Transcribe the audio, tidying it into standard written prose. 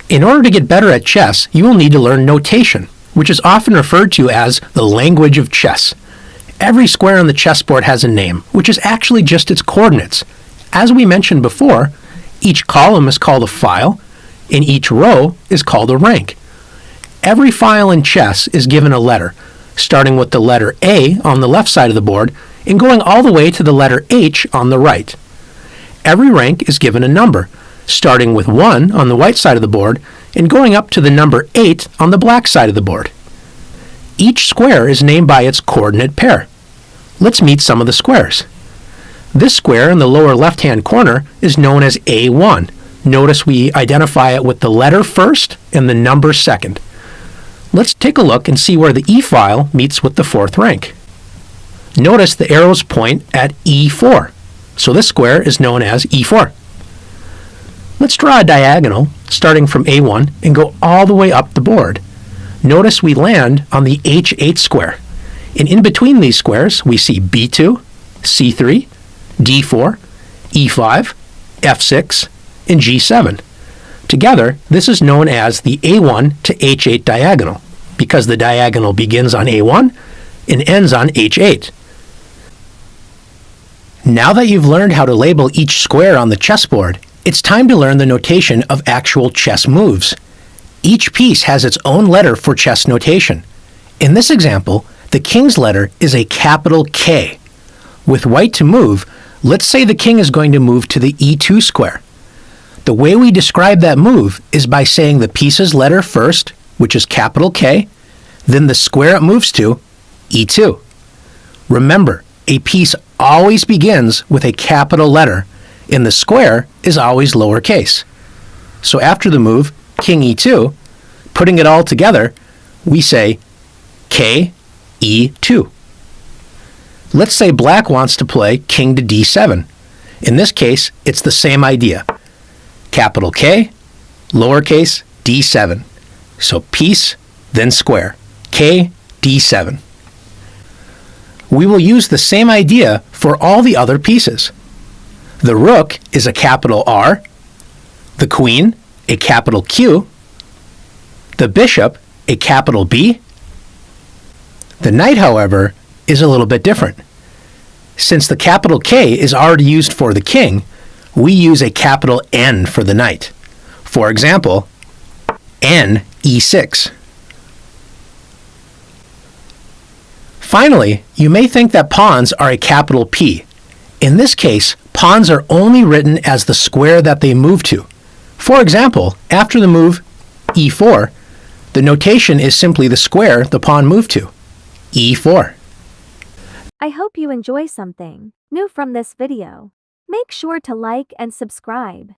In order to get better at chess, you will need to learn notation, which is often referred to as the language of chess. Every square on the chessboard has a name, which is actually just its coordinates. As we mentioned before, each column is called a file, and each row is called a rank. Every file in chess is given a letter, starting with the letter A on the left side of the board and going all the way to the letter H on the right. Every rank is given a number, starting with 1 on the white side of the board and going up to the number 8 on the black side of the board. Each square is named by its coordinate pair. Let's meet some of the squares. This square in the lower left-hand corner is known as A1. Notice we identify it with the letter first and the number second. Let's take a look and see where the E file meets with the fourth rank. Notice the arrows point at E4, so this square is known as E4. Let's draw a diagonal starting from A1 and go all the way up the board. Notice we land on the H8 square, and in between these squares we see B2, C3, D4, E5, F6, and G7. Together, this is known as the A1 to H8 diagonal, because the diagonal begins on A1 and ends on H8. Now that you've learned how to label each square on the chessboard, it's time to learn the notation of actual chess moves. Each piece has its own letter for chess notation. In this example, the king's letter is a capital K. With white to move, let's say the king is going to move to the E2 square. The way we describe that move is by saying the piece's letter first, which is capital K, then the square it moves to, E2. Remember, a piece always begins with a capital letter, and the square is always lowercase. So after the move, king E2, putting it all together, we say K, E2. Let's say black wants to play king to D7. In this case, it's the same idea. Capital K, lowercase D7. So piece, then square. K, D7. We will use the same idea for all the other pieces. The rook is a capital R, the queen a capital Q, the bishop a capital B. The knight, however, is a little bit different. Since the capital K is already used for the king, we use a capital N for the knight. For example, N E6. Finally, you may think that pawns are a capital P. In this case, pawns are only written as the square that they move to. For example, after the move E4, the notation is simply the square the pawn moved to, E4. I hope you enjoy something new from this video. Make sure to like and subscribe.